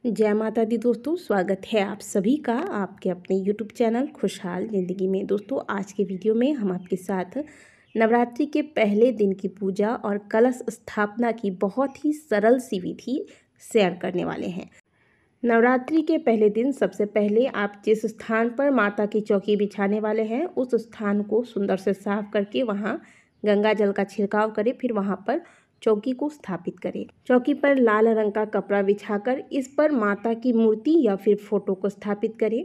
जय माता दी दोस्तों, स्वागत है आप सभी का आपके अपने YouTube चैनल खुशहाल ज़िंदगी में। दोस्तों, आज के वीडियो में हम आपके साथ नवरात्रि के पहले दिन की पूजा और कलश स्थापना की बहुत ही सरल सी विधि शेयर करने वाले हैं। नवरात्रि के पहले दिन सबसे पहले आप जिस स्थान पर माता की चौकी बिछाने वाले हैं उस स्थान को सुंदर से साफ करके वहाँ गंगा जल का छिड़काव करें। फिर वहाँ पर चौकी को स्थापित करें। चौकी पर लाल रंग का कपड़ा बिछाकर इस पर माता की मूर्ति या फिर फोटो को स्थापित करें।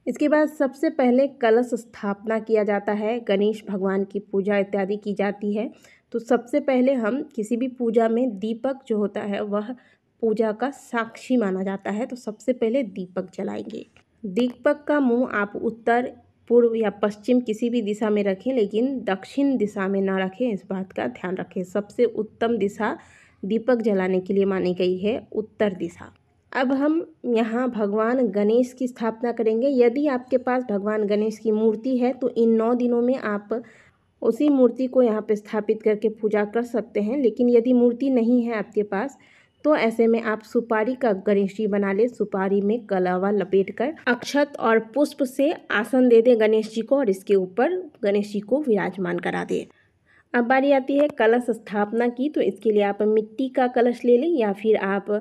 इसके बाद सबसे पहले कलश स्थापना किया जाता है, गणेश भगवान की पूजा इत्यादि की जाती है। तो सबसे पहले हम किसी भी पूजा में दीपक जो होता है वह पूजा का साक्षी माना जाता है। तो सबसे पहले दीपक जलाएंगे। दीपक का मुंह आप उत्तर, पूर्व या पश्चिम किसी भी दिशा में रखें, लेकिन दक्षिण दिशा में ना रखें, इस बात का ध्यान रखें। सबसे उत्तम दिशा दीपक जलाने के लिए मानी गई है उत्तर दिशा। अब हम यहाँ भगवान गणेश की स्थापना करेंगे। यदि आपके पास भगवान गणेश की मूर्ति है तो इन 9 दिनों में आप उसी मूर्ति को यहाँ पे स्थापित करके पूजा कर सकते हैं। लेकिन यदि मूर्ति नहीं है आपके पास तो ऐसे में आप सुपारी का गणेश जी बना ले। सुपारी में कलावा लपेटकर अक्षत और पुष्प से आसन दे दें गणेश जी को और इसके ऊपर गणेश जी को विराजमान करा दें। अब बारी आती है कलश स्थापना की। तो इसके लिए आप मिट्टी का कलश ले लें या फिर आप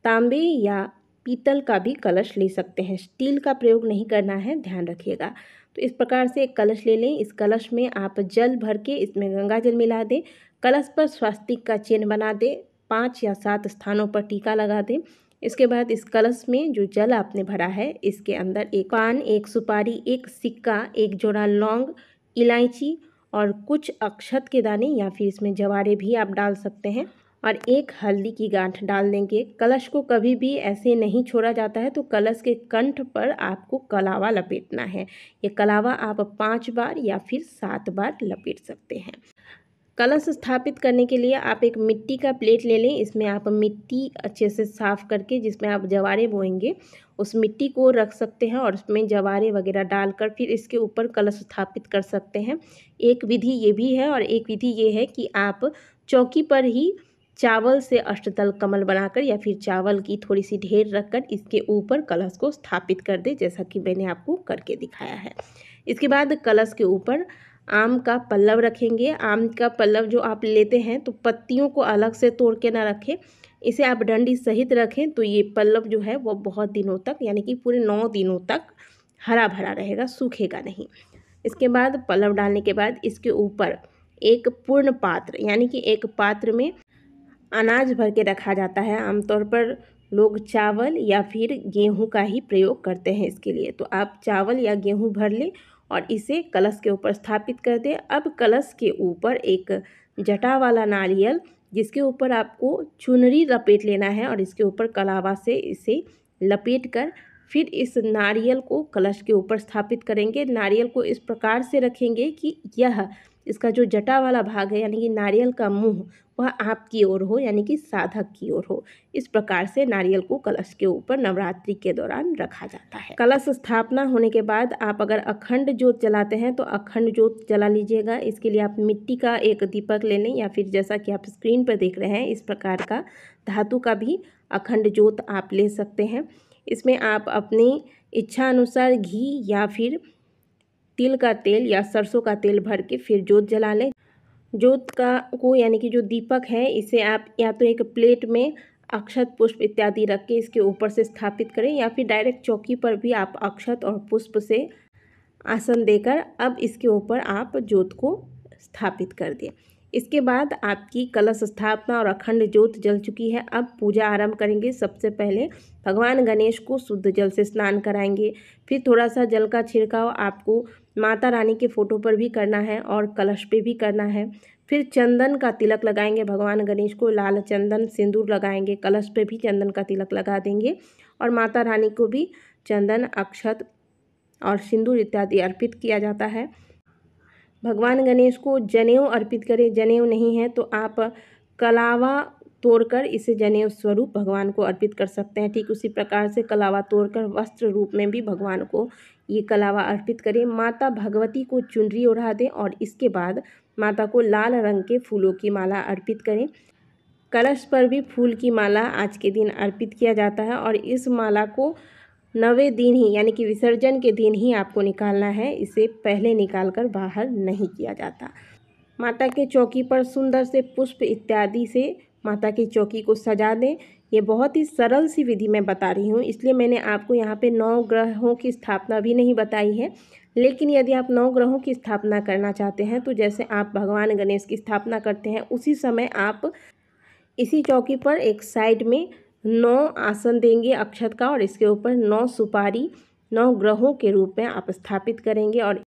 तांबे या पीतल का भी कलश ले सकते हैं। स्टील का प्रयोग नहीं करना है, ध्यान रखिएगा। तो इस प्रकार से एक कलश ले लें। इस कलश में आप जल भर के इसमें गंगा जल मिला दें। कलश पर स्वास्तिक का चिन्ह बना दें। 5 या 7 स्थानों पर टीका लगा दें। इसके बाद इस कलश में जो जल आपने भरा है इसके अंदर एक पान, एक सुपारी, एक सिक्का, एक जोड़ा लौंग, इलायची और कुछ अक्षत के दाने या फिर इसमें जवारे भी आप डाल सकते हैं और एक हल्दी की गांठ डाल देंगे। कलश को कभी भी ऐसे नहीं छोड़ा जाता है। तो कलश के कंठ पर आपको कलावा लपेटना है। ये कलावा आप 5 बार या फिर 7 बार लपेट सकते हैं। कलश स्थापित करने के लिए आप एक मिट्टी का प्लेट ले लें। इसमें आप मिट्टी अच्छे से साफ़ करके जिसमें आप जवारे बोएंगे उस मिट्टी को रख सकते हैं और उसमें जवारे वगैरह डालकर फिर इसके ऊपर कलश स्थापित कर सकते हैं। एक विधि ये भी है और एक विधि ये है कि आप चौकी पर ही चावल से अष्टदल कमल बनाकर या फिर चावल की थोड़ी सी ढेर रखकर इसके ऊपर कलश को स्थापित कर दें, जैसा कि मैंने आपको करके दिखाया है। इसके बाद कलश के ऊपर आम का पल्लव रखेंगे। आम का पल्लव जो आप लेते हैं तो पत्तियों को अलग से तोड़ के ना रखें, इसे आप डंडी सहित रखें। तो ये पल्लव जो है वो बहुत दिनों तक यानी कि पूरे 9 दिनों तक हरा भरा रहेगा, सूखेगा नहीं। इसके बाद पल्लव डालने के बाद इसके ऊपर एक पूर्ण पात्र यानी कि एक पात्र में अनाज भर के रखा जाता है। आमतौर पर लोग चावल या फिर गेहूं का ही प्रयोग करते हैं इसके लिए। तो आप चावल या गेहूं भर लें और इसे कलश के ऊपर स्थापित कर दें। अब कलश के ऊपर एक जटा वाला नारियल जिसके ऊपर आपको चुनरी लपेट लेना है और इसके ऊपर कलावा से इसे लपेट कर फिर इस नारियल को कलश के ऊपर स्थापित करेंगे। नारियल को इस प्रकार से रखेंगे कि यह इसका जो जटा वाला भाग है यानी कि नारियल का मुंह वह आपकी ओर हो, यानी कि साधक की ओर हो। इस प्रकार से नारियल को कलश के ऊपर नवरात्रि के दौरान रखा जाता है। कलश स्थापना होने के बाद आप अगर अखंड ज्योत जलाते हैं तो अखंड ज्योत जला लीजिएगा। इसके लिए आप मिट्टी का एक दीपक ले लें या फिर जैसा कि आप स्क्रीन पर देख रहे हैं इस प्रकार का धातु का भी अखंड ज्योत आप ले सकते हैं। इसमें आप अपनी इच्छा अनुसार घी या फिर तिल का तेल या सरसों का तेल भर के फिर ज्योत जला लें। ज्योत को यानी कि जो दीपक है इसे आप या तो एक प्लेट में अक्षत पुष्प इत्यादि रख के इसके ऊपर से स्थापित करें या फिर डायरेक्ट चौकी पर भी आप अक्षत और पुष्प से आसन देकर अब इसके ऊपर आप ज्योत को स्थापित कर दें। इसके बाद आपकी कलश स्थापना और अखंड ज्योत जल चुकी है। अब पूजा आरंभ करेंगे। सबसे पहले भगवान गणेश को शुद्ध जल से स्नान कराएंगे। फिर थोड़ा सा जल का छिड़काव आपको माता रानी के फोटो पर भी करना है और कलश पे भी करना है। फिर चंदन का तिलक लगाएंगे भगवान गणेश को, लाल चंदन सिंदूर लगाएंगे। कलश पे भी चंदन का तिलक लगा देंगे और माता रानी को भी चंदन, अक्षत और सिंदूर इत्यादि अर्पित किया जाता है। भगवान गणेश को जनेऊ अर्पित करें। जनेऊ नहीं है तो आप कलावा तोड़कर इसे जनेऊ स्वरूप भगवान को अर्पित कर सकते हैं। ठीक उसी प्रकार से कलावा तोड़कर वस्त्र रूप में भी भगवान को ये कलावा अर्पित करें। माता भगवती को चुनरी ओढ़ा दें और इसके बाद माता को लाल रंग के फूलों की माला अर्पित करें। कलश पर भी फूल की माला आज के दिन अर्पित किया जाता है और इस माला को 9वें दिन ही यानी कि विसर्जन के दिन ही आपको निकालना है, इसे पहले निकाल कर बाहर नहीं किया जाता। माता के चौकी पर सुंदर से पुष्प इत्यादि से माता की चौकी को सजा दें। ये बहुत ही सरल सी विधि मैं बता रही हूँ, इसलिए मैंने आपको यहाँ पे 9 ग्रहों की स्थापना भी नहीं बताई है। लेकिन यदि आप 9 ग्रहों की स्थापना करना चाहते हैं तो जैसे आप भगवान गणेश की स्थापना करते हैं उसी समय आप इसी चौकी पर एक साइड में 9 आसन देंगे अक्षत का और इसके ऊपर 9 सुपारी 9 ग्रहों के रूप में आप स्थापित करेंगे। और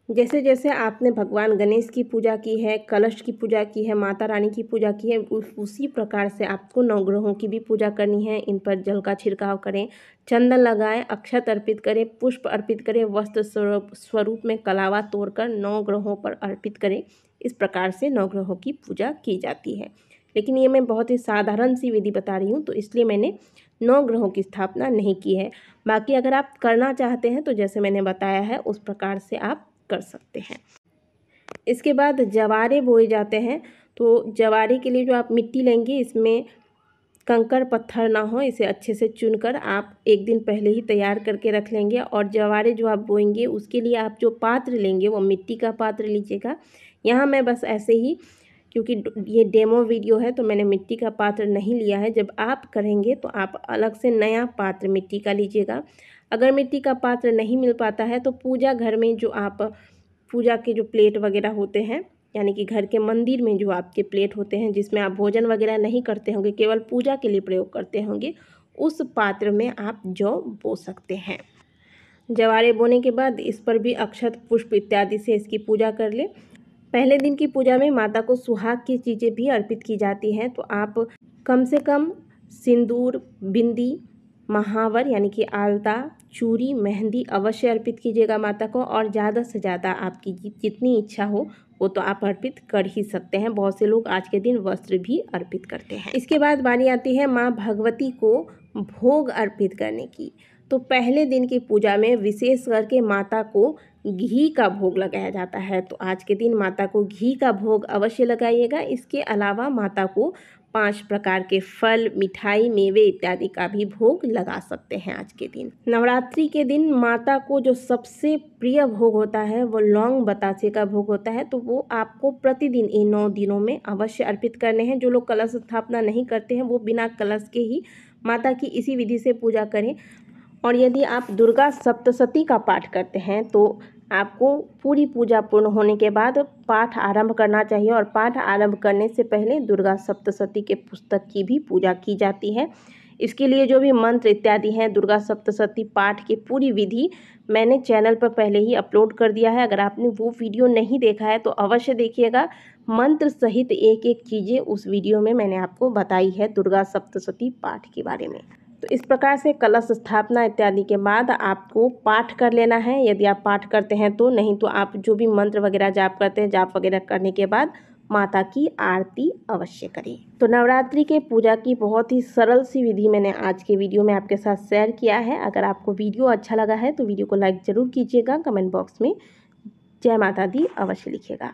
जैसे जैसे आपने भगवान गणेश की पूजा की है, कलश की पूजा की है, माता रानी की पूजा की है, उसी प्रकार से आपको 9 ग्रहों की भी पूजा करनी है। इन पर जल का छिड़काव करें, चंदन लगाएं, अक्षत अर्पित करें, पुष्प अर्पित करें, वस्त्र स्वरूप में कलावा तोड़कर 9 ग्रहों पर अर्पित करें। इस प्रकार से 9 ग्रहों की पूजा की जाती है। लेकिन ये मैं बहुत ही साधारण सी विधि बता रही हूँ, तो इसलिए मैंने 9 ग्रहों की स्थापना नहीं की है। बाकी अगर आप करना चाहते हैं तो जैसे मैंने बताया है उस प्रकार से आप कर सकते हैं। इसके बाद जवारे बोए जाते हैं। तो जवारे के लिए जो आप मिट्टी लेंगे इसमें कंकड़ पत्थर ना हो, इसे अच्छे से चुनकर आप एक दिन पहले ही तैयार करके रख लेंगे। और जवारे जो आप बोएंगे उसके लिए आप जो पात्र लेंगे वो मिट्टी का पात्र लीजिएगा। यहाँ मैं बस ऐसे ही, क्योंकि ये डेमो वीडियो है तो मैंने मिट्टी का पात्र नहीं लिया है। जब आप करेंगे तो आप अलग से नया पात्र मिट्टी का लीजिएगा। अगर मिट्टी का पात्र नहीं मिल पाता है तो पूजा घर में जो आप पूजा के जो प्लेट वगैरह होते हैं, यानी कि घर के मंदिर में जो आपके प्लेट होते हैं जिसमें आप भोजन वगैरह नहीं करते होंगे, केवल पूजा के लिए प्रयोग करते होंगे, उस पात्र में आप जौ बो सकते हैं। जवारे बोने के बाद इस पर भी अक्षत पुष्प इत्यादि से इसकी पूजा कर ले। पहले दिन की पूजा में माता को सुहाग की चीज़ें भी अर्पित की जाती हैं, तो आप कम से कम सिंदूर, बिंदी, महावर यानी कि आलता, चूड़ी, मेहंदी अवश्य अर्पित कीजिएगा माता को। और ज़्यादा से ज़्यादा आपकी जितनी इच्छा हो वो तो आप अर्पित कर ही सकते हैं। बहुत से लोग आज के दिन वस्त्र भी अर्पित करते हैं। इसके बाद बारी आती है माँ भगवती को भोग अर्पित करने की। तो पहले दिन की पूजा में विशेष करके माता को घी का भोग लगाया जाता है, तो आज के दिन माता को घी का भोग अवश्य लगाइएगा। इसके अलावा माता को 5 प्रकार के फल, मिठाई, मेवे इत्यादि का भी भोग लगा सकते हैं आज के दिन। नवरात्रि के दिन माता को जो सबसे प्रिय भोग होता है वो लौंग बतासे का भोग होता है, तो वो आपको प्रतिदिन इन 9 दिनों में अवश्य अर्पित करने हैं। जो लोग कलश स्थापना नहीं करते हैं वो बिना कलश के ही माता की इसी विधि से पूजा करें। और यदि आप दुर्गा सप्तशती का पाठ करते हैं तो आपको पूरी पूजा पूर्ण होने के बाद पाठ आरंभ करना चाहिए। और पाठ आरंभ करने से पहले दुर्गा सप्तशती के पुस्तक की भी पूजा की जाती है। इसके लिए जो भी मंत्र इत्यादि हैं, दुर्गा सप्तशती पाठ की पूरी विधि मैंने चैनल पर पहले ही अपलोड कर दिया है। अगर आपने वो वीडियो नहीं देखा है तो अवश्य देखिएगा। मंत्र सहित एक एक चीज़ें उस वीडियो में मैंने आपको बताई है दुर्गा सप्तशती पाठ के बारे में। तो इस प्रकार से कलश स्थापना इत्यादि के बाद आपको पाठ कर लेना है, यदि आप पाठ करते हैं तो। नहीं तो आप जो भी मंत्र वगैरह जाप करते हैं, जाप वगैरह करने के बाद माता की आरती अवश्य करें। तो नवरात्रि के पूजा की बहुत ही सरल सी विधि मैंने आज के वीडियो में आपके साथ शेयर किया है। अगर आपको वीडियो अच्छा लगा है तो वीडियो को लाइक ज़रूर कीजिएगा। कमेंट बॉक्स में जय माता दी अवश्य लिखिएगा।